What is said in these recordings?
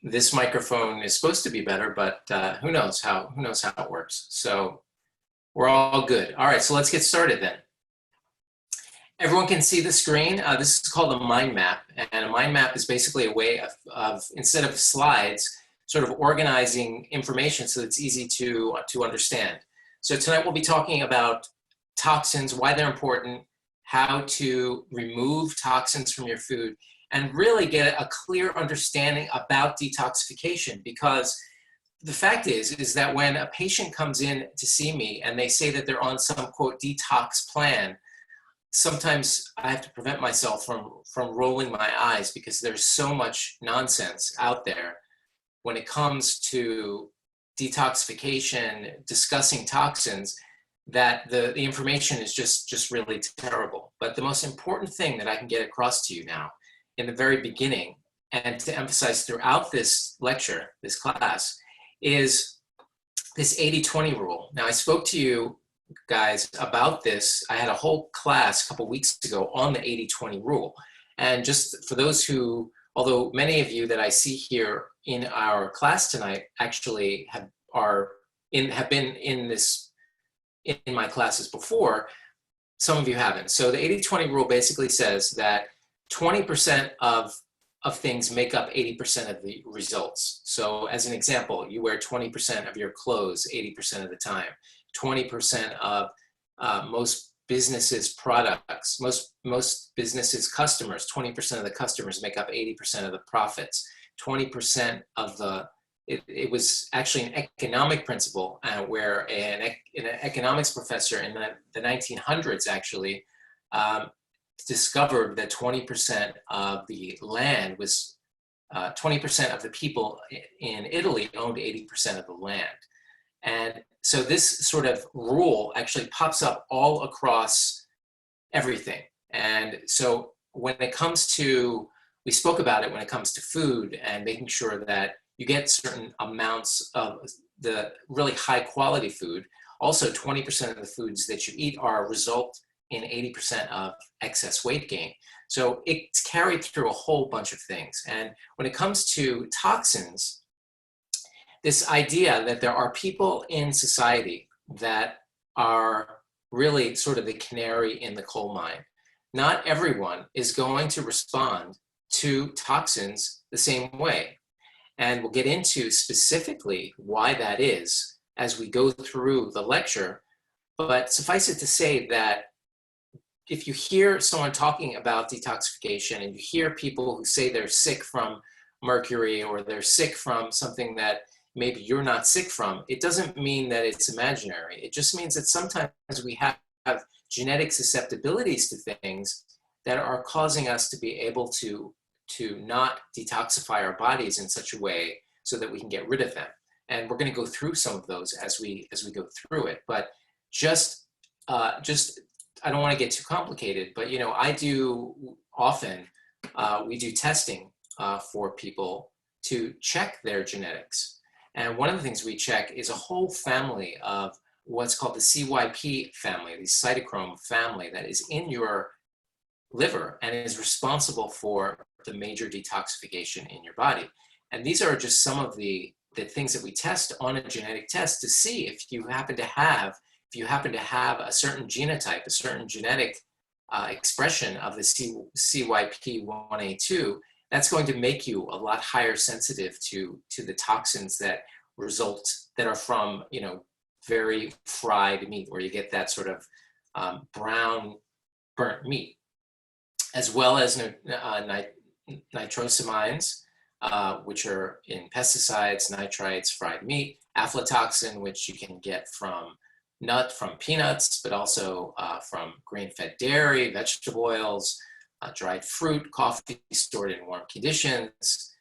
this microphone is supposed to be better, but who knows how it works. So we're all good. All right, so let's get started then. Everyone can see the screen. This is called a mind map, and a mind map is basically a way of instead of slides, sort of organizing information so it's easy to understand. So tonight we'll be talking about toxins, why they're important, how to remove toxins from your food, and really get a clear understanding about detoxification. Because the fact is that when a patient comes in to see me and they say that they're on some quote detox plan, sometimes I have to prevent myself from rolling my eyes, because there's so much nonsense out there when it comes to detoxification, discussing toxins, that the information is just really terrible. But the most important thing that I can get across to you now in the very beginning, and to emphasize throughout this lecture, this class, is this 80-20 rule. Now, I spoke to you guys about this. I had a whole class a couple weeks ago on the 80-20 rule. And just for those who, although many of you that I see here in our class tonight actually have been in my classes before, some of you haven't. So the 80-20 rule basically says that 20% of things make up 80% of the results. So as an example, you wear 20% of your clothes 80% of the time. 20% of most businesses' products, most businesses' customers, 20% of the customers make up 80% of the profits. 20% of the, it was actually an economic principle where an economics professor in the 1900s actually discovered that 20% of the land was, 20% of the people in Italy owned 80% of the land. And so this sort of rule actually pops up all across everything. And so when it comes to, we spoke about it when it comes to food and making sure that you get certain amounts of the really high quality food. Also, 20% of the foods that you eat are a result in 80% of excess weight gain. So it's carried through a whole bunch of things. And when it comes to toxins, this idea that there are people in society that are really sort of the canary in the coal mine. Not everyone is going to respond to toxins the same way. And we'll get into specifically why that is as we go through the lecture. But suffice it to say that if you hear someone talking about detoxification and you hear people who say they're sick from mercury or they're sick from something that maybe you're not sick from, it doesn't mean that it's imaginary. It just means that sometimes we have genetic susceptibilities to things that are causing us to be able to not detoxify our bodies in such a way so that we can get rid of them. And we're going to go through some of those as we go through it. But just I don't want to get too complicated, but I do often, we do testing for people to check their genetics. And one of the things we check is a whole family of what's called the CYP family, the cytochrome family, that is in your liver and is responsible for the major detoxification in your body. And these are just some of the things that we test on a genetic test to see if you happen to have a certain genotype, a certain genetic expression of the CYP1A2. That's going to make you a lot higher sensitive to the toxins that are from very fried meat, where you get that sort of brown burnt meat, as well as nitrosamines, which are in pesticides, nitrites, fried meat, aflatoxin, which you can get from peanuts, but also from grain-fed dairy, vegetable oils, dried fruit, coffee stored in warm conditions.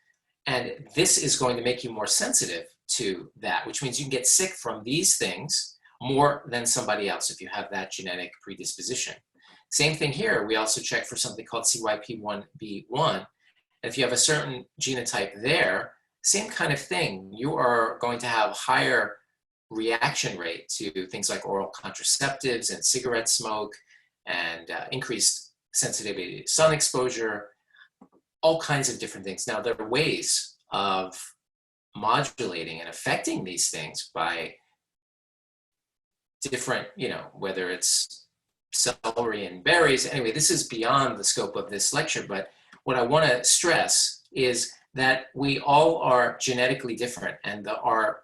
And this is going to make you more sensitive to that, which means you can get sick from these things more than somebody else if you have that genetic predisposition. Same thing here, we also check for something called CYP1B1. And if you have a certain genotype there, same kind of thing. You are going to have higher reaction rate to things like oral contraceptives and cigarette smoke, and increased sensitivity to sun exposure, all kinds of different things. Now, there are ways of modulating and affecting these things by different, whether it's celery and berries. Anyway, this is beyond the scope of this lecture, but what I want to stress is that we all are genetically different, and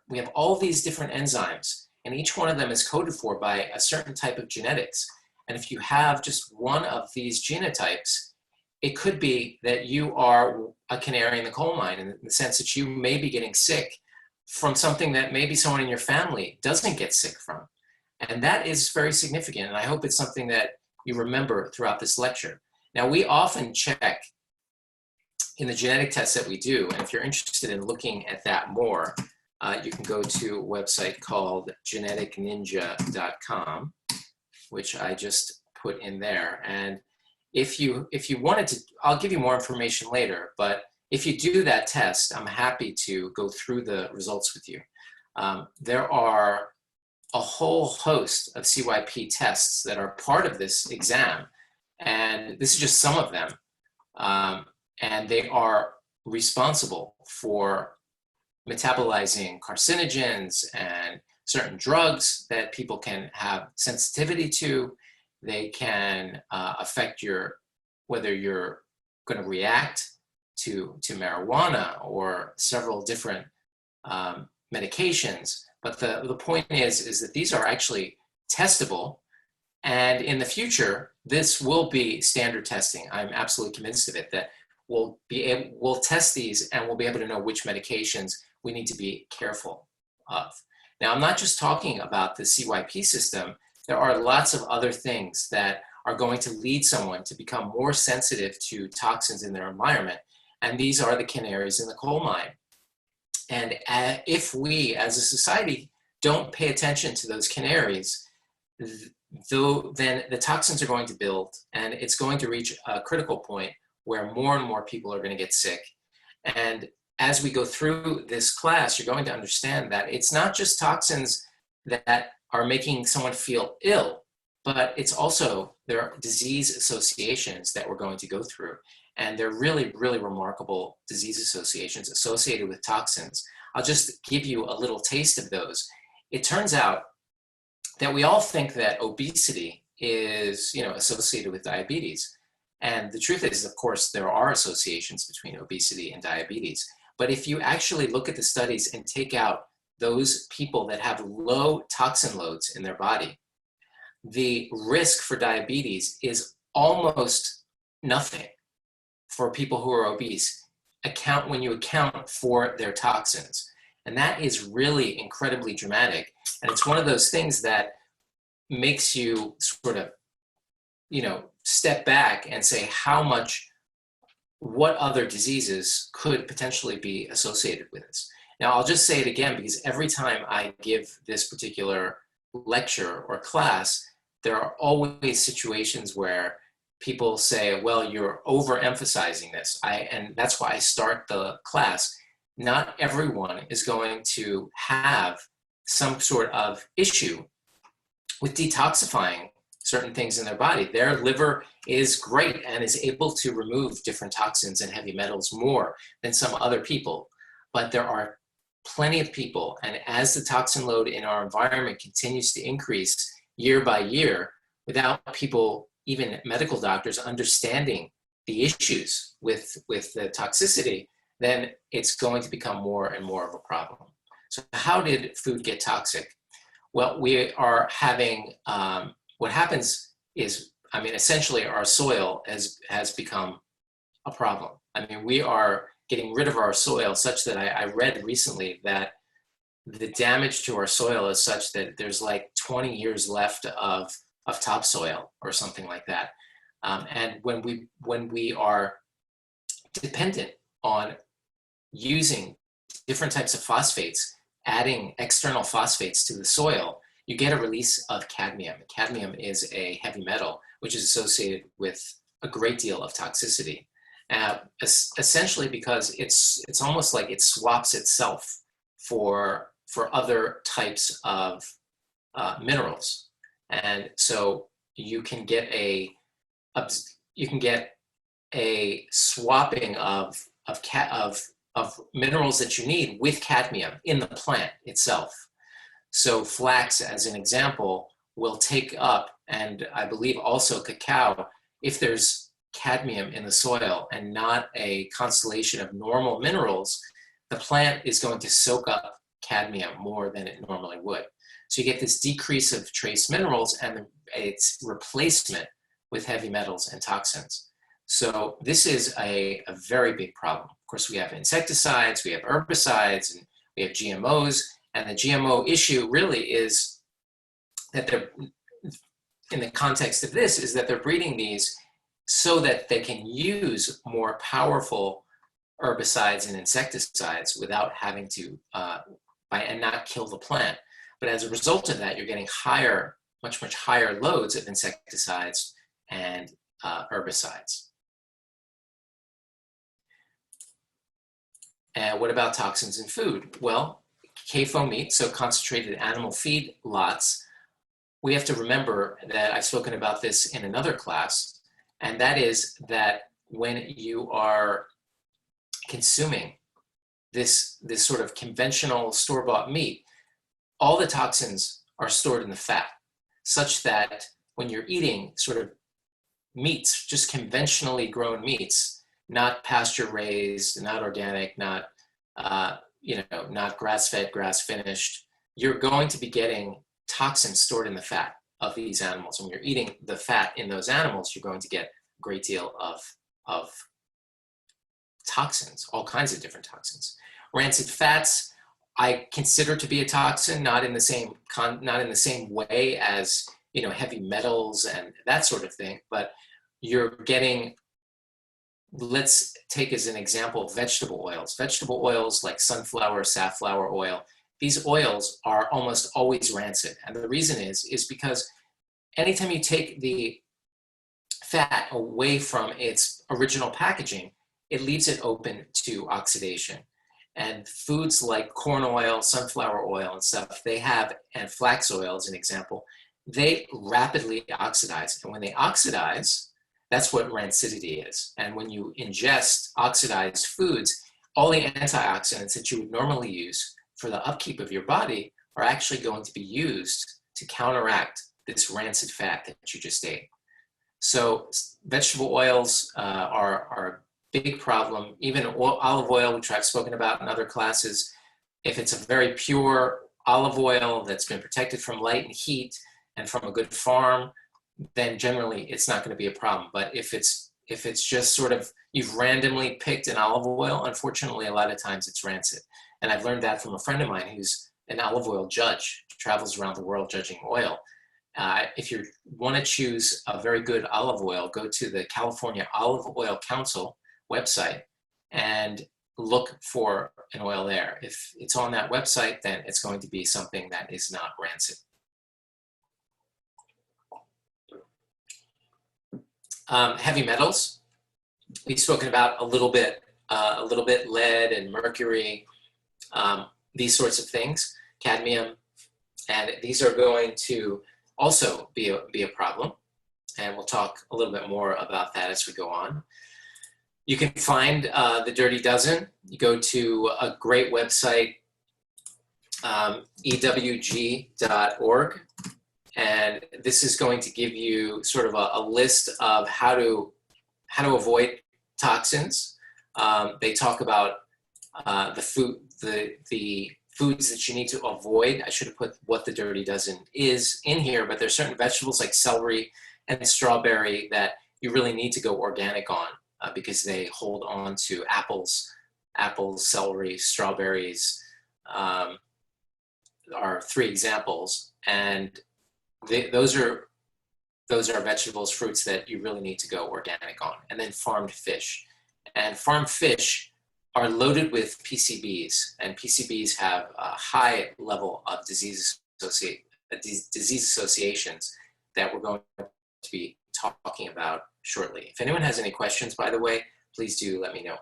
we have all these different enzymes, and each one of them is coded for by a certain type of genetics. And if you have just one of these genotypes, it could be that you are a canary in the coal mine, in the sense that you may be getting sick from something that maybe someone in your family doesn't get sick from. And that is very significant, and I hope it's something that you remember throughout this lecture. Now, we often check in the genetic tests that we do, and if you're interested in looking at that more, you can go to a website called geneticninja.com, which I just put in there. And if you wanted to, I'll give you more information later, but if you do that test, I'm happy to go through the results with you. There are a whole host of CYP tests that are part of this exam, and this is just some of them. And they are responsible for metabolizing carcinogens and certain drugs that people can have sensitivity to. They can affect whether you're going to react to marijuana or several different medications. But the point is that these are actually testable, and in the future, this will be standard testing. I'm absolutely convinced of it, that we'll test these and we'll be able to know which medications we need to be careful of. Now, I'm not just talking about the CYP system. There are lots of other things that are going to lead someone to become more sensitive to toxins in their environment, and these are the canaries in the coal mine. And if we, as a society, don't pay attention to those canaries, then the toxins are going to build, and it's going to reach a critical point where more and more people are going to get sick. And as we go through this class, you're going to understand that it's not just toxins that are making someone feel ill, but it's also, there are disease associations that we're going to go through. And they're really, really remarkable disease associations associated with toxins. I'll just give you a little taste of those. It turns out that we all think that obesity is, associated with diabetes. And the truth is, of course, there are associations between obesity and diabetes. But if you actually look at the studies and take out those people that have low toxin loads in their body, the risk for diabetes is almost nothing for people who are obese, when you account for their toxins. And that is really incredibly dramatic. And it's one of those things that makes you sort of, step back and say what other diseases could potentially be associated with this. Now, I'll just say it again, because every time I give this particular lecture or class, there are always situations where people say, well, you're overemphasizing this. And that's why I start the class. Not everyone is going to have some sort of issue with detoxifying certain things in their body. Their liver is great and is able to remove different toxins and heavy metals more than some other people. But there are plenty of people, and as the toxin load in our environment continues to increase year by year, without people, even medical doctors, understanding the issues with the toxicity, then it's going to become more and more of a problem. So how did food get toxic? Well, we are having, what happens is, essentially our soil has become a problem. We are getting rid of our soil such that I read recently that the damage to our soil is such that there's like 20 years left of topsoil or something like that. And when we are dependent on using different types of phosphates, adding external phosphates to the soil, you get a release of cadmium. Cadmium is a heavy metal, which is associated with a great deal of toxicity. Essentially because it's almost like it swaps itself for other types of minerals. And so you can get a swapping of of minerals that you need with cadmium in the plant itself. So flax, as an example, will take up, and I believe also cacao, if there's cadmium in the soil and not a constellation of normal minerals, the plant is going to soak up cadmium more than it normally would. So you get this decrease of trace minerals and its replacement with heavy metals and toxins. So this is a very big problem. Of course, we have insecticides, we have herbicides, and we have GMOs. And the GMO issue really is that they're, in the context of this, is that they're breeding these so that they can use more powerful herbicides and insecticides without having to, and not kill the plant. But as a result of that, you're getting higher, much higher loads of insecticides and herbicides. And what about toxins in food? Well, CAFO meat, so concentrated animal feed lots, we have to remember that I've spoken about this in another class, and that is that when you are consuming this sort of conventional store-bought meat, all the toxins are stored in the fat, such that when you're eating sort of meats, just conventionally grown meats, not pasture-raised, not organic, not not grass-fed, grass-finished, you're going to be getting toxins stored in the fat of these animals. When you're eating the fat in those animals, you're going to get a great deal of toxins, all kinds of different toxins. Rancid fats, I consider to be a toxin, not in the same way as heavy metals and that sort of thing, but you're getting, let's take as an example vegetable oils. Vegetable oils like sunflower, safflower oil, these oils are almost always rancid. And the reason is because anytime you take the fat away from its original packaging, it leaves it open to oxidation. And foods like corn oil, sunflower oil and stuff, and flax oil as an example, they rapidly oxidize. And when they oxidize, that's what rancidity is. And when you ingest oxidized foods, all the antioxidants that you would normally use for the upkeep of your body are actually going to be used to counteract this rancid fat that you just ate. So vegetable oils are a big problem. Even olive oil, which I've spoken about in other classes, if it's a very pure olive oil that's been protected from light and heat and from a good farm, then generally it's not going to be a problem. But if it's just sort of, you've randomly picked an olive oil, unfortunately, a lot of times it's rancid. And I've learned that from a friend of mine who's an olive oil judge, travels around the world judging oil. If you want to choose a very good olive oil, go to the California Olive Oil Council website and look for an oil there. If it's on that website, then it's going to be something that is not rancid. Heavy metals, we've spoken about a little bit lead and mercury, these sorts of things, cadmium, and these are going to also be a problem. And we'll talk a little bit more about that as we go on. You can find the Dirty Dozen. You go to a great website, ewg.org. And this is going to give you sort of a list of how to avoid toxins. They talk about the foods that you need to avoid. I should have put what the Dirty Dozen is in here, but there's certain vegetables like celery and strawberry that you really need to go organic on because they hold on to apples, celery, strawberries are 3 examples. And those are vegetables, fruits that you really need to go organic on. And then farmed fish. And farmed fish are loaded with PCBs, and PCBs have a high level of disease associations that we're going to be talking about shortly. If anyone has any questions, by the way, please do let me know.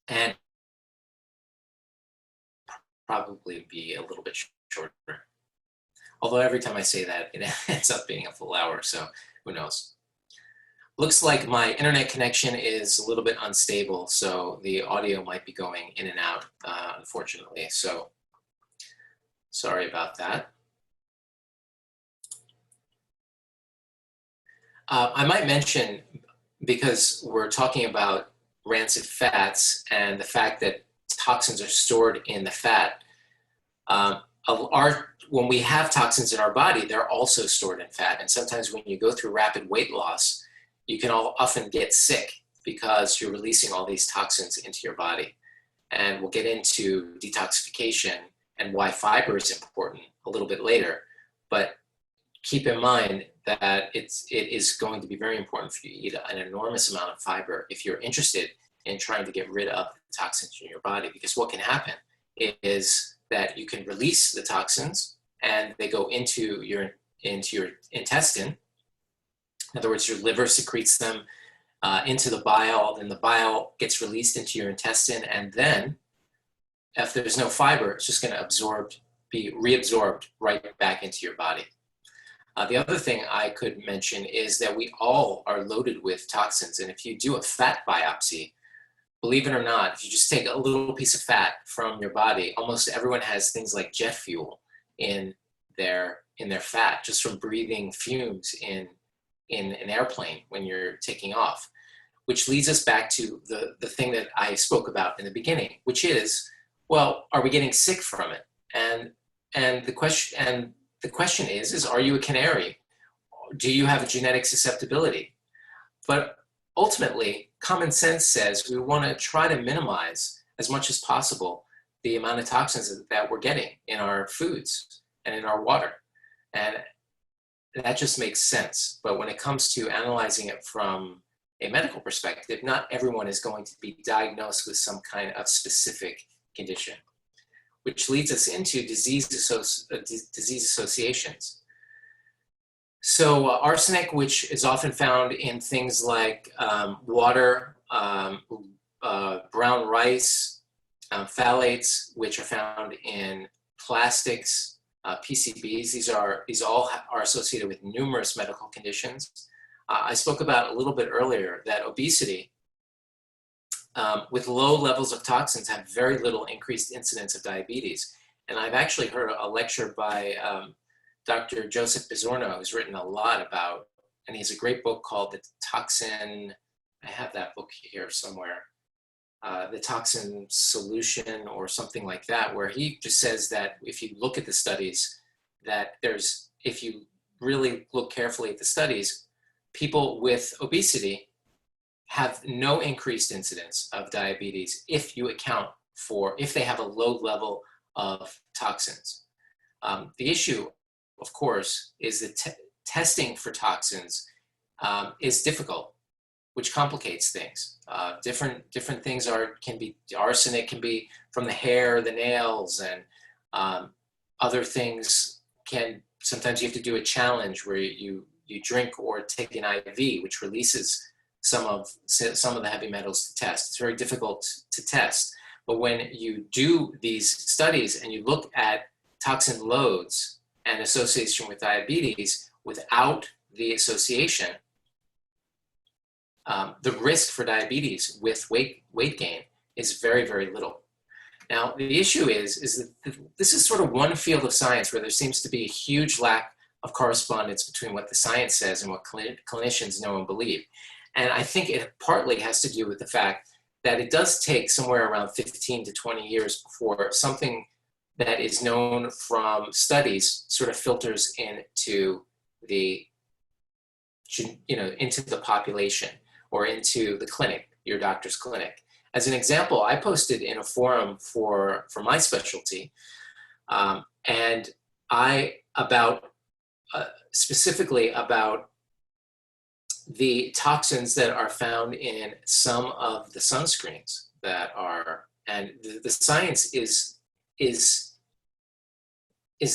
And probably be a little bit shorter. Although every time I say that, it ends up being a full hour, so who knows. Looks like my internet connection is a little bit unstable, so the audio might be going in and out, unfortunately. So sorry about that. I might mention, because we're talking about rancid fats and the fact that toxins are stored in the fat, when we have toxins in our body, they're also stored in fat. And sometimes when you go through rapid weight loss, you can often get sick because you're releasing all these toxins into your body. And we'll get into detoxification and why fiber is important a little bit later. But keep in mind that it is going to be very important for you to eat an enormous amount of fiber if you're interested in trying to get rid of the toxins in your body. Because what can happen is that you can release the toxins and they go into your intestine. In other words, your liver secretes them into the bile, then the bile gets released into your intestine, and then if there's no fiber, it's just going to be reabsorbed right back into your body. The other thing I could mention is that we all are loaded with toxins, and if you do a fat biopsy, believe it or not, if you just take a little piece of fat from your body, almost everyone has things like jet fuel in their fat, just from breathing fumes in an airplane when you're taking off, which leads us back to the thing that I spoke about in the beginning, which is, well, are we getting sick from it? And the question is, are you a canary? Do you have a genetic susceptibility? But ultimately, common sense says we want to try to minimize as much as possible the amount of toxins that we're getting in our foods and in our water. And that just makes sense. But when it comes to analyzing it from a medical perspective, not everyone is going to be diagnosed with some kind of specific condition, which leads us into disease associations. So arsenic, which is often found in things like water, brown rice, phthalates, which are found in plastics, PCBs. These all are associated with numerous medical conditions. I spoke about a little bit earlier that obesity with low levels of toxins have very little increased incidence of diabetes. And I've actually heard a lecture by Dr. Joseph Pizzorno, who's written a lot about, and he has a great book called The Toxin, I have that book here somewhere, The Toxin Solution or something like that, where he just says that if you look at the studies, that if you really look carefully at the studies, people with obesity have no increased incidence of diabetes if they have a low level of toxins. The issue, of course, is that testing for toxins is difficult, which complicates things. Different things can be, arsenic can be from the hair, the nails, and other things sometimes you have to do a challenge where you drink or take an IV, which releases some of the heavy metals to test. It's very difficult to test. But when you do these studies and you look at toxin loads and association with diabetes without the association, the risk for diabetes with weight gain is very, very little. Now, the issue is that this is sort of one field of science where there seems to be a huge lack of correspondence between what the science says and what clinicians know and believe. And I think it partly has to do with the fact that it does take somewhere around 15 to 20 years before something that is known from studies sort of filters into the population or into the clinic, your doctor's clinic. As an example, I posted in a forum for my specialty, and specifically about the toxins that are found in some of the sunscreens and the science is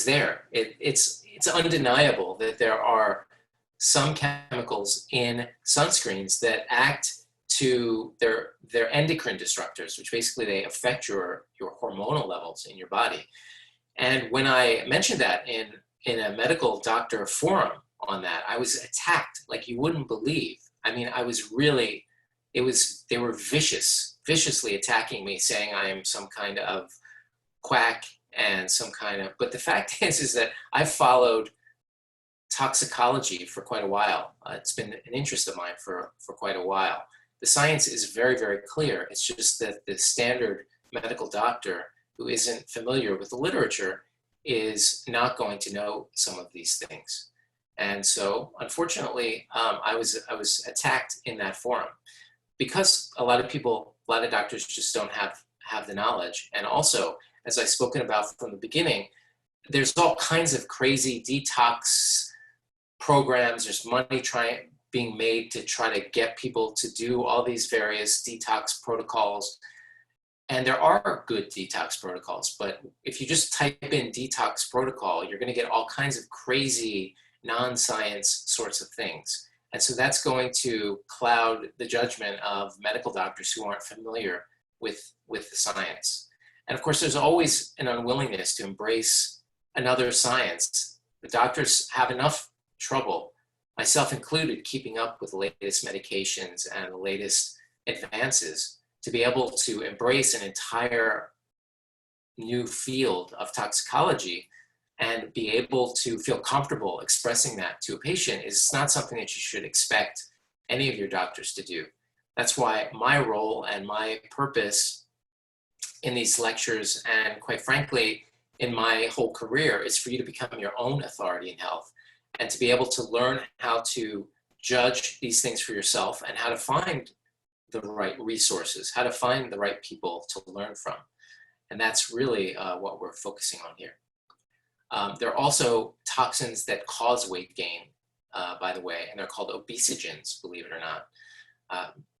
there. It's undeniable that there are some chemicals in sunscreens that act to their endocrine disruptors, which basically they affect your hormonal levels in your body. And when I mentioned that in a medical doctor forum on that, I was attacked like you wouldn't believe. I mean, they were viciously attacking me, saying I am some kind of quack and but the fact is that I've followed toxicology for quite a while. It's been an interest of mine for quite a while. The science is very, very clear. It's just that the standard medical doctor who isn't familiar with the literature is not going to know some of these things. And so, unfortunately, I was attacked in that forum because a lot of doctors just don't have the knowledge. And also, as I've spoken about from the beginning, there's all kinds of crazy detox programs. There's money being made to try to get people to do all these various detox protocols. And there are good detox protocols, but if you just type in detox protocol, you're going to get all kinds of crazy non-science sorts of things. And so that's going to cloud the judgment of medical doctors who aren't familiar with the science. And of course, there's always an unwillingness to embrace another science. The doctors have enough trouble, myself included, keeping up with the latest medications and the latest advances to be able to embrace an entire new field of toxicology and be able to feel comfortable expressing that to a patient is not something that you should expect any of your doctors to do. That's why my role and my purpose in these lectures, and quite frankly, in my whole career, is for you to become your own authority in health and to be able to learn how to judge these things for yourself and how to find the right resources, how to find the right people to learn from. And that's really what we're focusing on here. There are also toxins that cause weight gain, by the way, and they're called obesogens, believe it or not.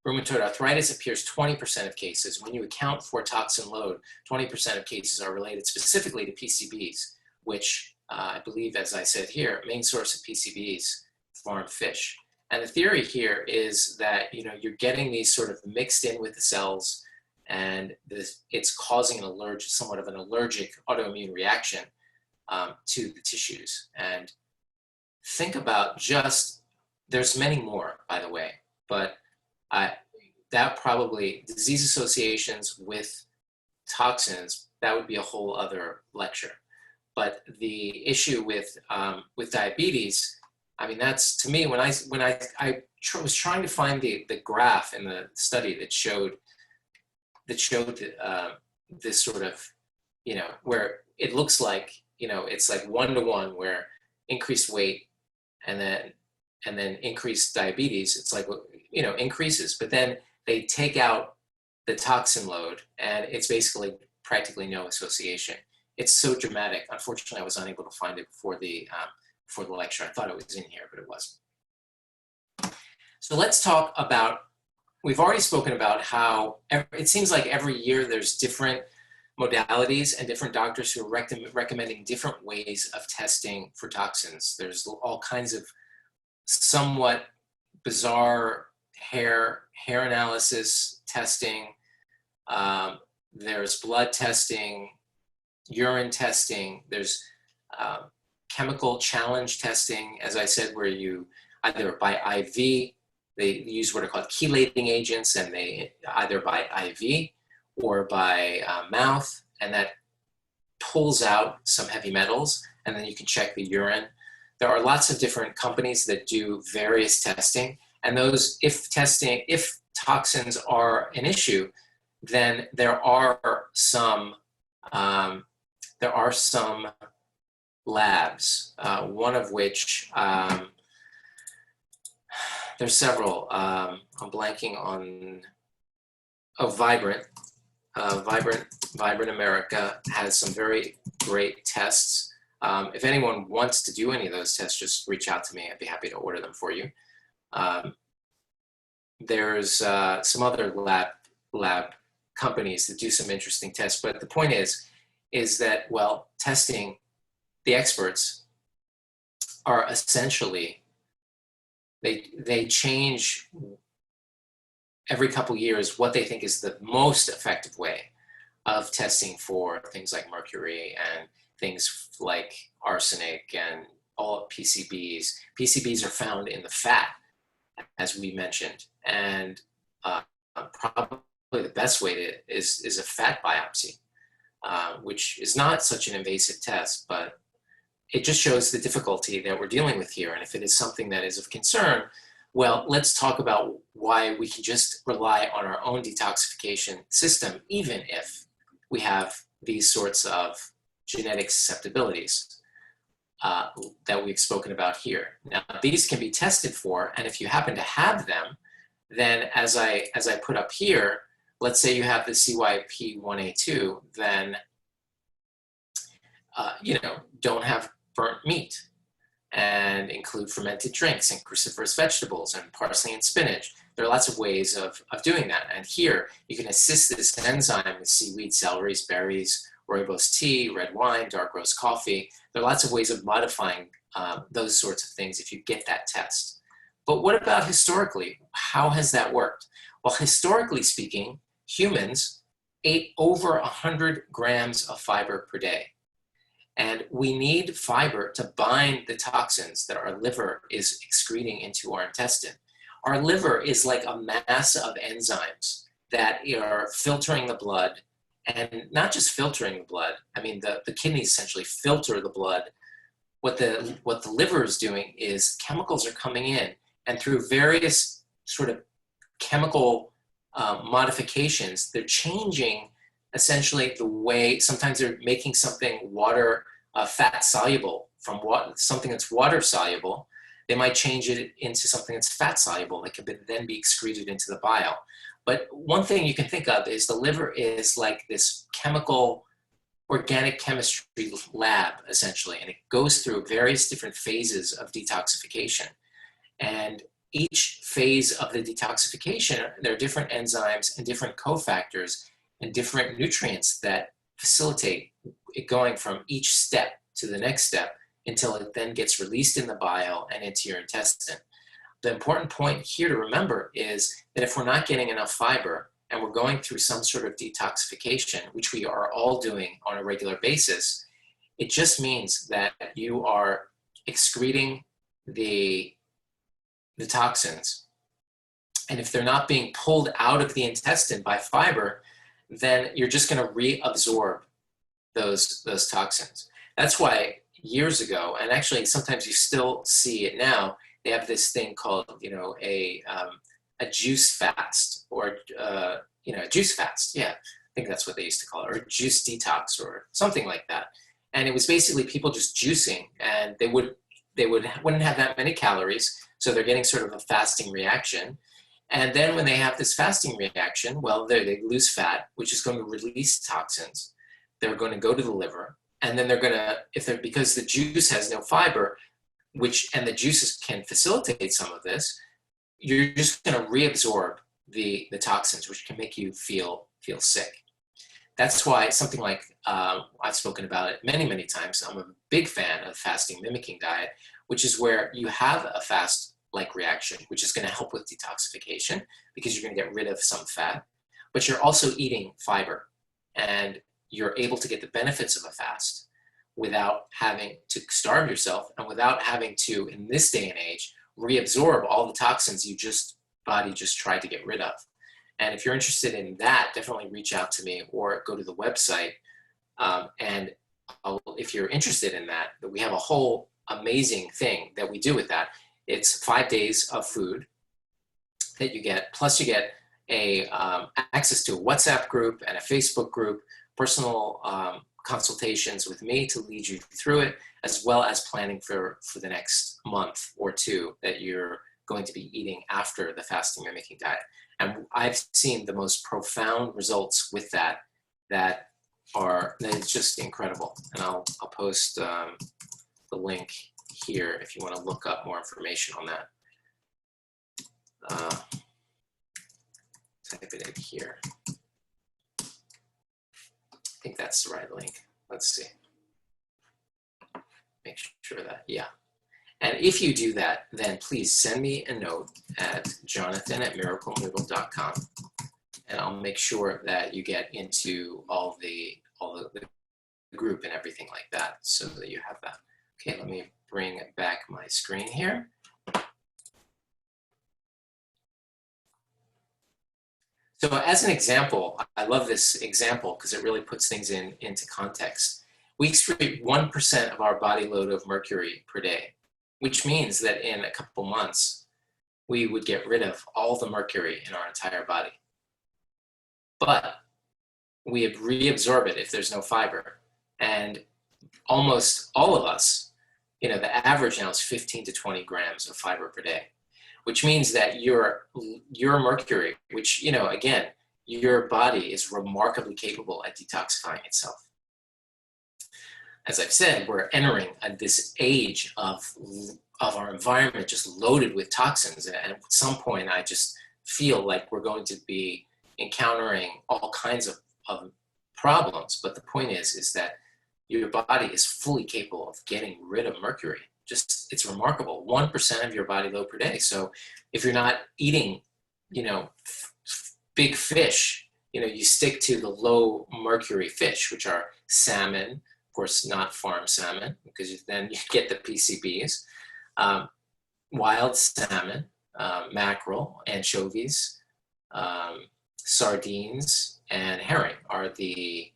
Rheumatoid arthritis appears 20% of cases. When you account for toxin load, 20% of cases are related specifically to PCBs, which I believe, as I said here, main source of PCBs, farmed fish. And the theory here is that you're getting these sort of mixed in with the cells, and it's causing somewhat of an allergic autoimmune reaction to the tissues. And think about there's many more, by the way, but that probably, disease associations with toxins, that would be a whole other lecture. But the issue with diabetes, I mean, that's, to me, when I was trying to find the graph in the study that showed this sort of, where it looks like, it's like 1-to-1, where increased weight and then increased diabetes, it's like, increases, but then they take out the toxin load and it's basically practically no association. It's so dramatic. Unfortunately, I was unable to find it before the lecture. I thought it was in here, but it wasn't. So let's talk about, we've already spoken about how it seems like every year there's different modalities and different doctors who are recommending different ways of testing for toxins. There's all kinds of somewhat bizarre hair analysis testing. There's blood testing, urine testing. There's chemical challenge testing, as I said, where you either by IV, they use what are called chelating agents, and they either by IV or by mouth, and that pulls out some heavy metals, and then you can check the urine. There are lots of different companies that do various testing, and those, if toxins are an issue, then there are some labs, one of which, there's several, I'm blanking on, Vibrant America has some very great tests. If anyone wants to do any of those tests, just reach out to me. I'd be happy to order them for you. There's some other lab companies that do some interesting tests, but the point is that, well, testing, the experts are essentially, they change every couple years what they think is the most effective way of testing for things like mercury and things like arsenic and all PCBs. PCBs are found in the fat, as we mentioned. And probably the best way is a fat biopsy, which is not such an invasive test, but it just shows the difficulty that we're dealing with here. And if it is something that is of concern, well, let's talk about why we can just rely on our own detoxification system, even if we have these sorts of genetic susceptibilities that we've spoken about here. Now, these can be tested for, and if you happen to have them, then as I put up here, let's say you have the CYP1A2, then don't have burnt meat, and include fermented drinks and cruciferous vegetables and parsley and spinach. There are lots of ways of doing that. And here you can assist this enzyme with seaweed, celeries, berries, rooibos tea, red wine, dark roast coffee. There are lots of ways of modifying those sorts of things if you get that test. But what about historically? How has that worked? Well, historically speaking, humans ate over 100 grams of fiber per day. And we need fiber to bind the toxins that our liver is excreting into our intestine. Our liver is like a mass of enzymes that are filtering the blood, and not just filtering the blood. I mean, the kidneys essentially filter the blood. What the liver is doing is chemicals are coming in, and through various sort of chemical modifications, they're changing essentially the way, sometimes they're making something fat soluble from something that's water soluble. They might change it into something that's fat soluble that can then be excreted into the bile. But one thing you can think of is the liver is like this chemical, organic chemistry lab, essentially, and it goes through various different phases of detoxification. And each phase of the detoxification, there are different enzymes and different cofactors and different nutrients that facilitate it going from each step to the next step until it then gets released in the bile and into your intestine. The important point here to remember is that if we're not getting enough fiber and we're going through some sort of detoxification, which we are all doing on a regular basis, it just means that you are excreting the toxins. And if they're not being pulled out of the intestine by fiber, then you're just going to reabsorb those toxins. That's why years ago, and actually sometimes you still see it now, they have this thing called, a juice fast, or a juice fast. Yeah, I think that's what they used to call it, or juice detox, or something like that. And it was basically people just juicing, and they wouldn't have that many calories, so they're getting sort of a fasting reaction. And then when they have this fasting reaction, well, they lose fat, which is going to release toxins. They're going to go to the liver, and then they're going to, because the juice has no fiber, and the juices can facilitate some of this, you're just going to reabsorb the toxins, which can make you feel sick. That's why something like, I've spoken about it many, many times, I'm a big fan of fasting mimicking diet, which is where you have a fast-like reaction, which is going to help with detoxification because you're going to get rid of some fat, but you're also eating fiber, and you're able to get the benefits of a fast without having to starve yourself and without having to, in this day and age, reabsorb all the toxins body just tried to get rid of. And if you're interested in that, definitely reach out to me or go to the website. And if you're interested in that, we have a whole amazing thing that we do with that. It's 5 days of food that you get, plus you get access to a WhatsApp group and a Facebook group, personal consultations with me to lead you through it, as well as planning for the next month or two that you're going to be eating after the fasting mimicking diet. And I've seen the most profound results with that it's just incredible. And I'll post the link here if you want to look up more information on that. Type it in here. I think that's the right link. Let's see. Make sure that, yeah. And if you do that, then please send me a note at jonathan@miraclenoodle.com, and I'll make sure that you get into all the group and everything like that, so that you have that. Okay, let me bring back my screen here. So as an example, I love this example because it really puts things into context. We excrete 1% of our body load of mercury per day, which means that in a couple months, we would get rid of all the mercury in our entire body. But we reabsorb it if there's no fiber. And almost all of us, the average now is 15 to 20 grams of fiber per day, which means that your mercury, which, again, your body is remarkably capable at detoxifying itself. As I've said, we're entering this age of our environment just loaded with toxins. And at some point, I just feel like we're going to be encountering all kinds of problems. But the point is that your body is fully capable of getting rid of mercury. It's remarkable. 1% of your body load per day. So if you're not eating, big fish, you stick to the low mercury fish, which are salmon, of course, not farm salmon, because then you get the PCBs, wild salmon, mackerel, anchovies, sardines, and herring are the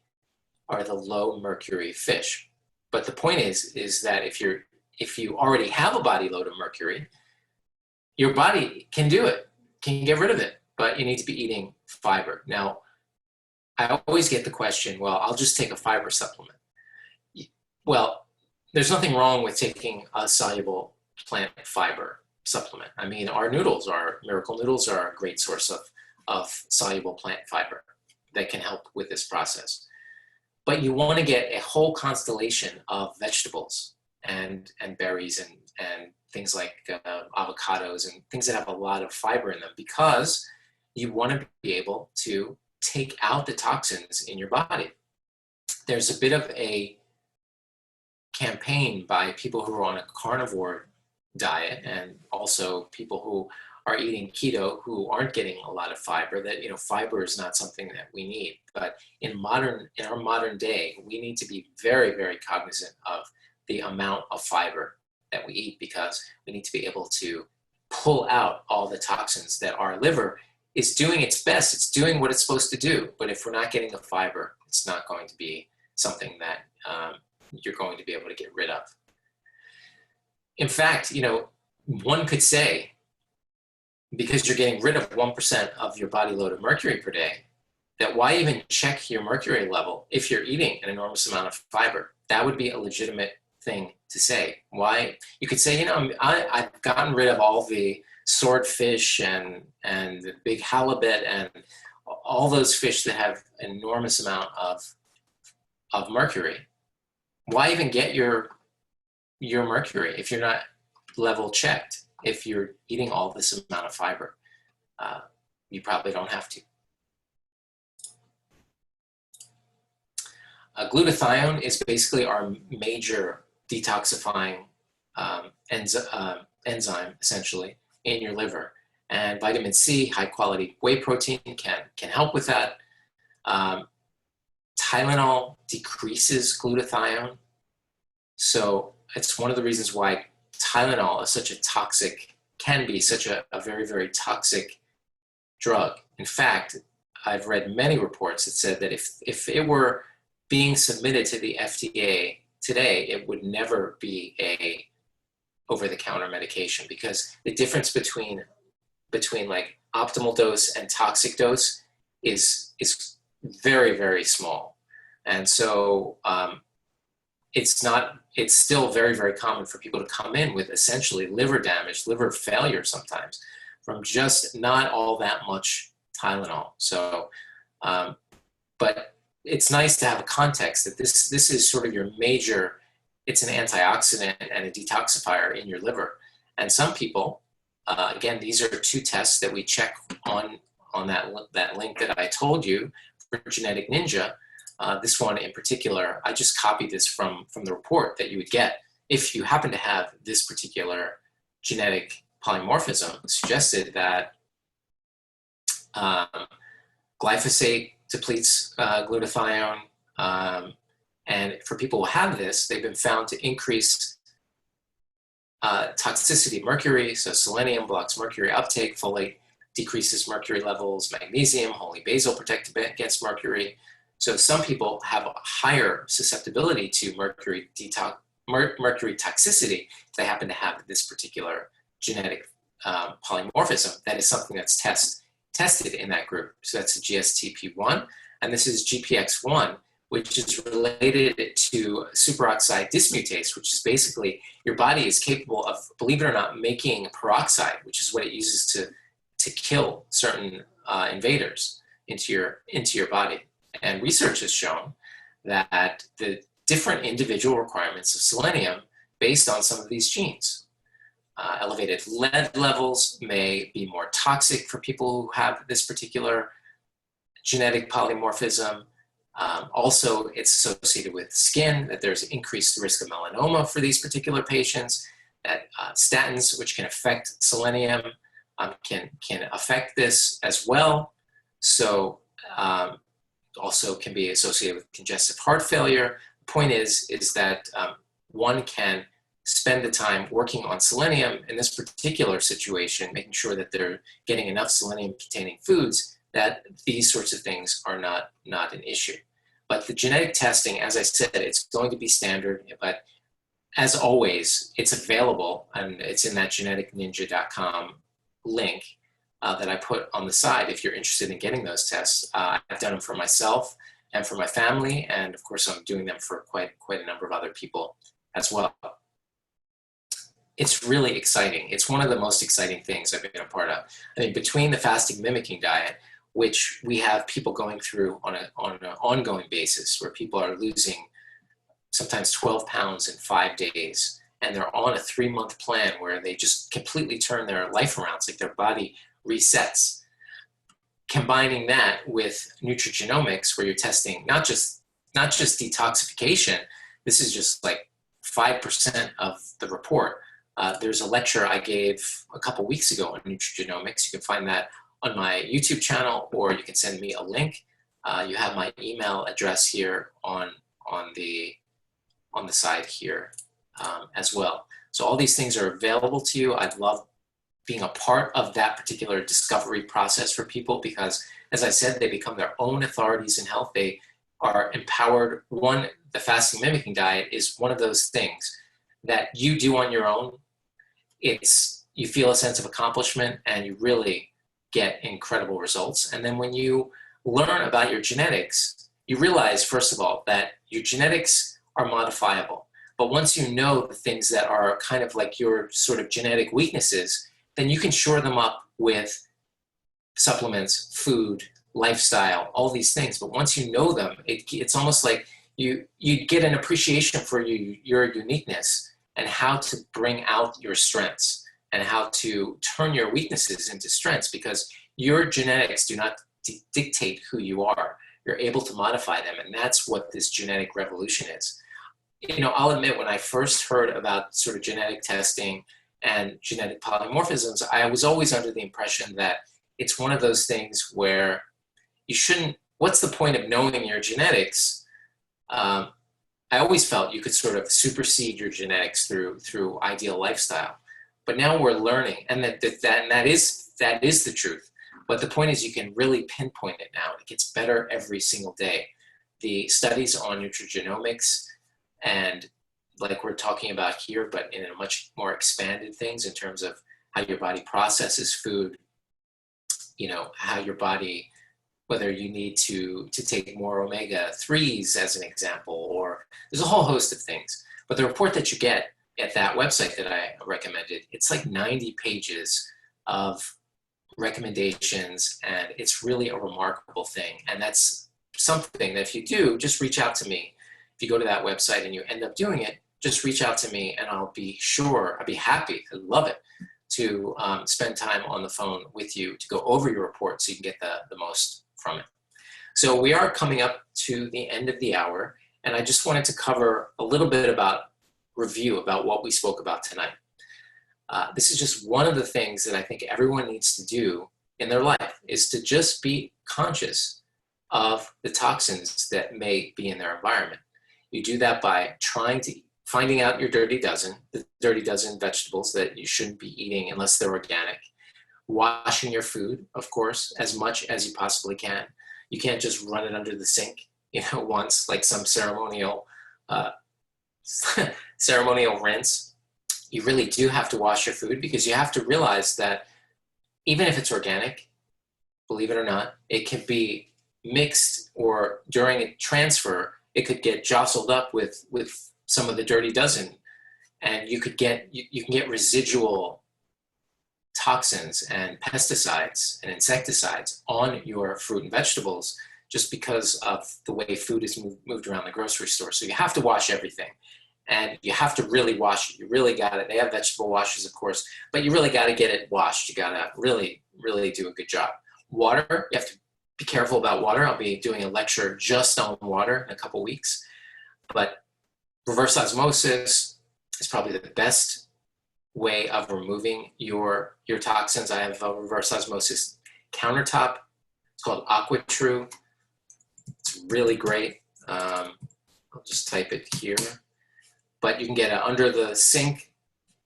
low mercury fish. But the point is that if you already have a body load of mercury, your body can do it, can get rid of it, but you need to be eating fiber. Now, I always get the question, well, I'll just take a fiber supplement. Well, there's nothing wrong with taking a soluble plant fiber supplement. I mean, our miracle noodles are a great source of soluble plant fiber that can help with this process. But you want to get a whole constellation of vegetables and berries and things like avocados and things that have a lot of fiber in them, because you want to be able to take out the toxins in your body. There's a bit of a campaign by people who are on a carnivore diet and also people who are eating keto who aren't getting a lot of fiber, that fiber is not something that we need. But in our modern day, we need to be very, very cognizant of the amount of fiber that we eat, because we need to be able to pull out all the toxins that our liver is doing its best. It's doing what it's supposed to do. But if we're not getting the fiber, it's not going to be something that you're going to be able to get rid of. In fact, one could say, because you're getting rid of 1% of your body load of mercury per day, that why even check your mercury level if you're eating an enormous amount of fiber? That would be a legitimate thing to say. Why? You could say, I've gotten rid of all the swordfish and the big halibut and all those fish that have an enormous amount of mercury. Why even get your mercury if you're not level checked? If you're eating all this amount of fiber, you probably don't have to. Glutathione is basically our major detoxifying enzyme, essentially, in your liver. And vitamin C, high quality whey protein, can help with that. Tylenol decreases glutathione. So it's one of the reasons why Tylenol is can be such a very, very toxic drug. In fact, I've read many reports that said that if it were being submitted to the FDA today, it would never be a over-the-counter medication, because the difference between like optimal dose and toxic dose is very, very small. And so it's still very, very common for people to come in with essentially liver damage, liver failure sometimes, from just not all that much Tylenol. So, but it's nice to have a context that this is sort of your major, it's an antioxidant and a detoxifier in your liver. And some people, again, these are 2 tests that we check on that link that I told you for Genetic Ninja. This one in particular, I just copied this from the report that you would get if you happen to have this particular genetic polymorphism. Suggested that glyphosate depletes glutathione, and for people who have this, they've been found to increase toxicity of mercury. So selenium blocks mercury uptake, folate decreases mercury levels, magnesium, holy basil protective against mercury. So some people have a higher susceptibility to mercury toxicity if they happen to have this particular genetic polymorphism. That is something that's tested in that group. So that's a GSTP1, and this is GPX1, which is related to superoxide dismutase, which is basically your body is capable of, believe it or not, making peroxide, which is what it uses to kill certain invaders into your body. And research has shown that the different individual requirements of selenium based on some of these genes. Elevated lead levels may be more toxic for people who have this particular genetic polymorphism. Also, it's associated with skin, that there's increased risk of melanoma for these particular patients, that statins, which can affect selenium, can affect this as well. So also can be associated with congestive heart failure. The point is that one can spend the time working on selenium in this particular situation, making sure that they're getting enough selenium-containing foods, that these sorts of things are not an issue. But the genetic testing, as I said, it's going to be standard, but as always, it's available, and it's in that geneticninja.com link that I put on the side if you're interested in getting those tests. I've done them for myself and for my family, and of course I'm doing them for quite a number of other people as well. It's really exciting. It's one of the most exciting things I've been a part of. I mean, between the fasting mimicking diet, which we have people going through on an ongoing basis, where people are losing sometimes 12 pounds in 5 days, and they're on a 3-month plan where they just completely turn their life around. It's like their body resets. Combining that with nutrigenomics, where you're testing not just detoxification, this is just like 5% of the report. There's a lecture I gave a couple weeks ago on nutrigenomics. You can find that on my YouTube channel, or you can send me a link. You have my email address here on the side here as well. So all these things are available to you. I'd love being a part of that particular discovery process for people, because, as I said, they become their own authorities in health. They are empowered. The fasting mimicking diet is one of those things that you do on your own. You feel a sense of accomplishment, and you really get incredible results. And then when you learn about your genetics, you realize, first of all, that your genetics are modifiable. But once you know the things that are kind of like your sort of genetic weaknesses, then you can shore them up with supplements, food, lifestyle, all these things. But once you know them, it's almost like you get an appreciation for your uniqueness and how to bring out your strengths and how to turn your weaknesses into strengths, because your genetics do not dictate who you are. You're able to modify them, and that's what this genetic revolution is. I'll admit, when I first heard about sort of genetic testing and genetic polymorphisms, I was always under the impression that it's one of those things where you shouldn't, what's the point of knowing your genetics? I always felt you could sort of supersede your genetics through ideal lifestyle. But now we're learning, and that is the truth. But the point is, you can really pinpoint it now. It gets better every single day. The studies on nutrigenomics, and like we're talking about here, but in a much more expanded things in terms of how your body processes food, how your body, whether you need to take more omega-3s as an example, or there's a whole host of things. But the report that you get at that website that I recommended, it's like 90 pages of recommendations, and it's really a remarkable thing. And that's something that if you do, just reach out to me. If you go to that website and you end up doing it, just reach out to me, and I'll be happy, I'd love it, to spend time on the phone with you to go over your report so you can get the most from it. So we are coming up to the end of the hour, and I just wanted to cover a little bit about what we spoke about tonight. This is just one of the things that I think everyone needs to do in their life, is to just be conscious of the toxins that may be in their environment. You do that by finding out the dirty dozen vegetables that you shouldn't be eating unless they're organic. washing your food, of course, as much as you possibly can. You can't just run it under the sink, once, like some ceremonial ceremonial rinse. You really do have to wash your food, because you have to realize that even if it's organic, believe it or not, it can be mixed, or during a transfer, it could get jostled up with some of the dirty dozen, and you can get residual toxins and pesticides and insecticides on your fruit and vegetables, just because of the way food is moved around the grocery store. So you have to wash everything, and you have to really wash it. You really got it. They have vegetable washes, of course, but you really got to get it washed. You got to really, really do a good job. Water, you have to be careful about water. I'll be doing a lecture just on water in a couple weeks, but reverse osmosis is probably the best way of removing your toxins. I have a reverse osmosis countertop. It's called AquaTrue. It's really great. I'll just type it here. But you can get an under the sink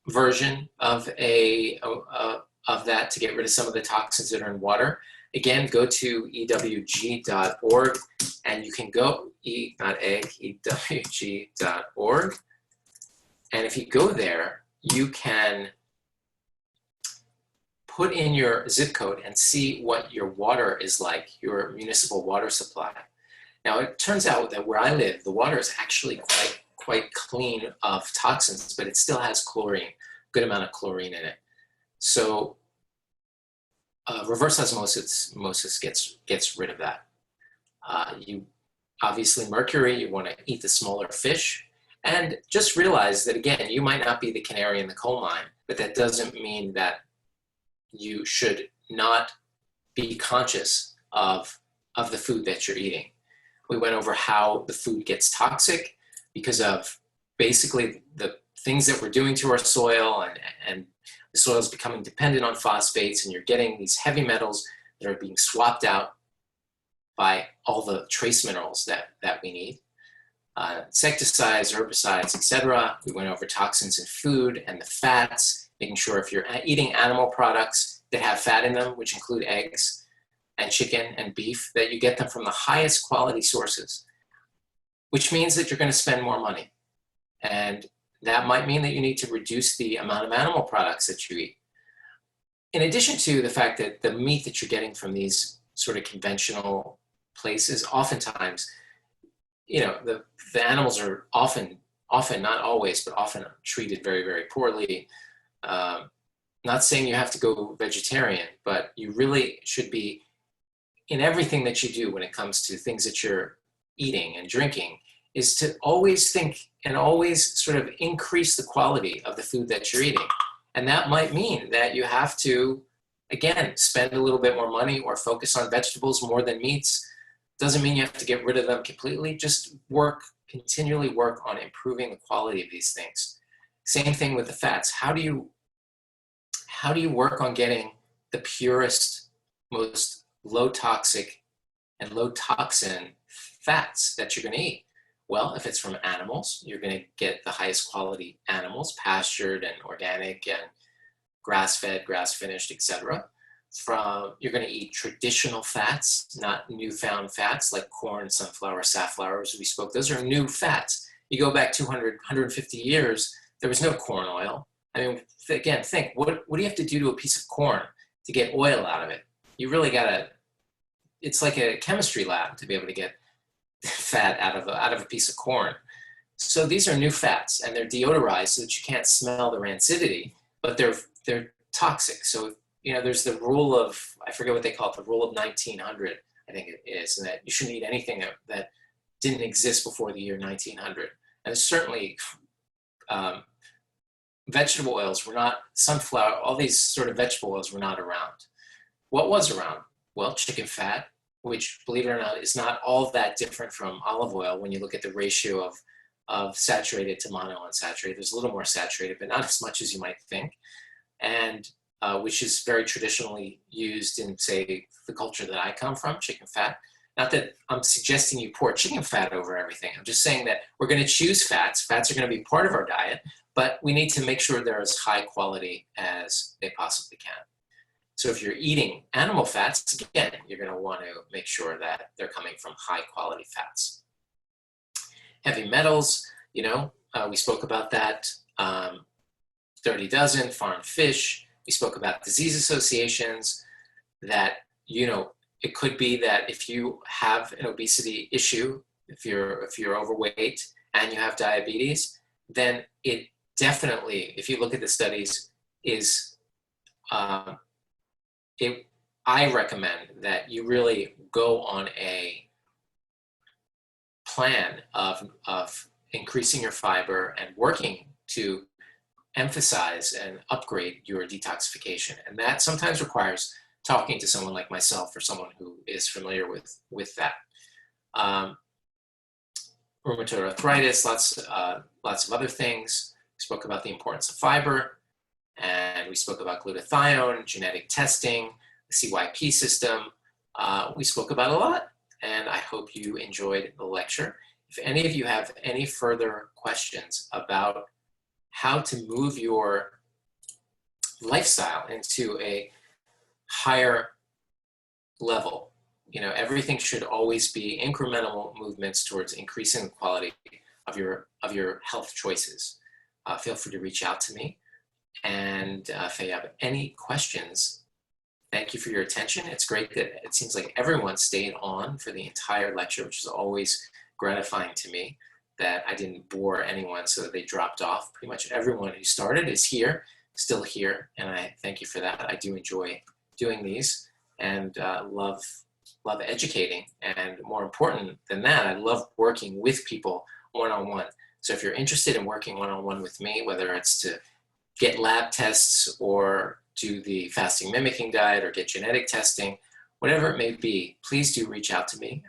version of that to get rid of some of the toxins that are in water. Again, go to ewg.org, and you can go ewg.org. And if you go there, you can put in your zip code and see what your water is like, your municipal water supply. Now, it turns out that where I live, the water is actually quite clean of toxins, but it still has chlorine, good amount of chlorine in it. So reverse osmosis gets rid of that. You obviously, mercury, you want to eat the smaller fish. And just realize that, again, you might not be the canary in the coal mine, but that doesn't mean that you should not be conscious of the food that you're eating. We went over how the food gets toxic because of basically the things that we're doing to our soil, and the soil is becoming dependent on phosphates, and you're getting these heavy metals that are being swapped out by all the trace minerals that we need. Insecticides, herbicides, etc. We went over toxins in food and the fats, making sure if you're eating animal products that have fat in them, which include eggs and chicken and beef, that you get them from the highest quality sources, which means that you're going to spend more money. And that might mean that you need to reduce the amount of animal products that you eat. In addition to the fact that the meat that you're getting from these sort of conventional places, oftentimes, the animals are often, not always, but often treated very, very poorly. Not saying you have to go vegetarian, but you really should be, in everything that you do when it comes to things that you're eating and drinking, is to always think and always sort of increase the quality of the food that you're eating. And that might mean that you have to, again, spend a little bit more money or focus on vegetables more than meats. Doesn't mean you have to get rid of them completely. Just continually work on improving the quality of these things. Same thing with the fats. How do you work on getting the purest, most low toxic and low toxin fats that you're going to eat? Well, if it's from animals, you're going to get the highest quality animals, pastured and organic and grass-fed, grass-finished, etc. You're going to eat traditional fats, not newfound fats like corn, sunflower, safflower, as we spoke. Those are new fats. You go back 200, 150 years, there was no corn oil. I mean, again, think, what do you have to do to a piece of corn to get oil out of it? You really got to, it's like a chemistry lab to be able to get fat out of a piece of corn. So these are new fats, and they're deodorized so that you can't smell the rancidity, but they're toxic. So, there's the rule of, I forget what they call it, the rule of 1900, I think it is, and that you shouldn't eat anything that didn't exist before the year 1900. And certainly vegetable oils were not, sunflower, all these sort of vegetable oils were not around. What was around? Well, chicken fat, which, believe it or not, is not all that different from olive oil when you look at the ratio of saturated to monounsaturated. There's a little more saturated, but not as much as you might think. And which is very traditionally used in, say, the culture that I come from, chicken fat. Not that I'm suggesting you pour chicken fat over everything. I'm just saying that we're going to choose fats. Fats are going to be part of our diet, but we need to make sure they're as high quality as they possibly can. So if you're eating animal fats, again, you're going to want to make sure that they're coming from high quality fats. Heavy metals, we spoke about that. Dirty dozen, foreign fish. We spoke about disease associations that, it could be that if you have an obesity issue, if you're overweight and you have diabetes, then it definitely, if you look at the studies, is I recommend that you really go on a plan of increasing your fiber and working to emphasize and upgrade your detoxification. And that sometimes requires talking to someone like myself or someone who is familiar with that. Rheumatoid arthritis, lots of other things. We spoke about the importance of fiber, and we spoke about glutathione, genetic testing, the CYP system. We spoke about a lot, and I hope you enjoyed the lecture. If any of you have any further questions about how to move your lifestyle into a higher level, everything should always be incremental movements towards increasing the quality of your health choices. Feel free to reach out to me. And if you have any questions, thank you for your attention. It's great that it seems like everyone stayed on for the entire lecture, which is always gratifying to me, that I didn't bore anyone so that they dropped off. Pretty much everyone who started is here, still here, and I thank you for that. I do enjoy doing these and love educating, and more important than that, I love working with people one-on-one. So if you're interested in working one-on-one with me, whether it's to get lab tests or do the fasting mimicking diet or get genetic testing, whatever it may be, please do reach out to me.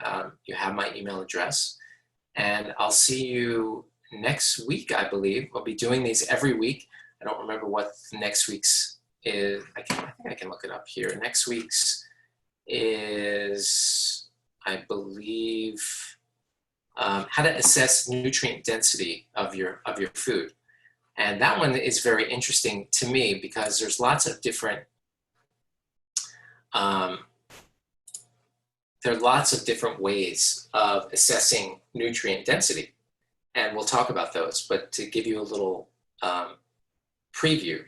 You have my email address, and I'll see you next week, I believe. I'll be doing these every week. I don't remember what next week's is. I think I can look it up here. Next week's is, I believe, how to assess nutrient density of your food. And that one is very interesting to me because there's lots of different ways of assessing nutrient density, and we'll talk about those. But to give you a little preview,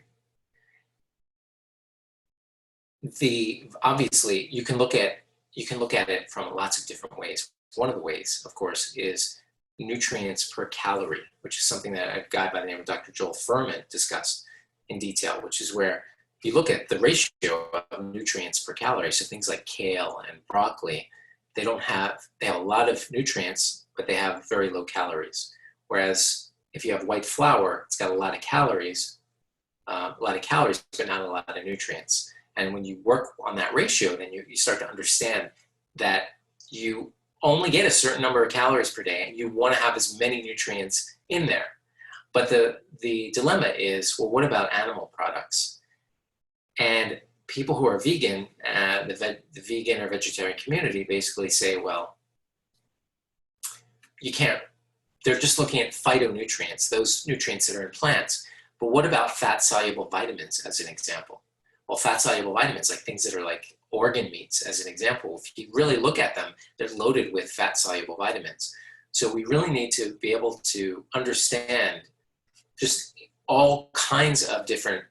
obviously you can look at it from lots of different ways. One of the ways, of course, is nutrients per calorie, which is something that a guy by the name of Dr. Joel Fuhrman discussed in detail, which is where you look at the ratio of nutrients per calorie. So things like kale and broccoli, they have a lot of nutrients, but they have very low calories. Whereas if you have white flour, it's got a lot of calories, but not a lot of nutrients. And when you work on that ratio, then you start to understand that you only get a certain number of calories per day, and you want to have as many nutrients in there. But the dilemma is, well, what about animal products? And people who are vegan, the vegan or vegetarian community basically say, well, you can't, they're just looking at phytonutrients, those nutrients that are in plants. But what about fat-soluble vitamins as an example? Well, fat-soluble vitamins, like things that are like organ meats, as an example, if you really look at them, they're loaded with fat-soluble vitamins. So we really need to be able to understand just all kinds of different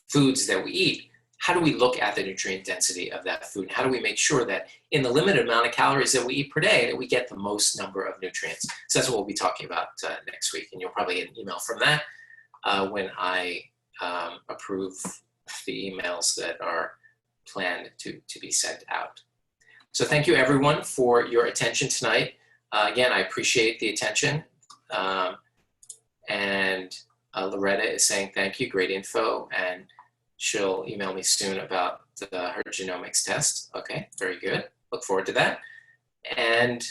foods that we eat. How do we look at the nutrient density of that food? How do we make sure that in the limited amount of calories that we eat per day, that we get the most number of nutrients? So that's what we'll be talking about next week. And you'll probably get an email from that when I approve the emails that are planned to be sent out. So thank you everyone for your attention tonight. Again, I appreciate the attention. And Loretta is saying thank you, great info, and she'll email me soon about her genomics test. Okay, very good. Look forward to that. And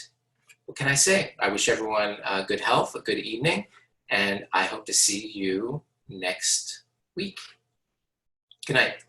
what can I say? I wish everyone good health, a good evening, and I hope to see you next week. Good night.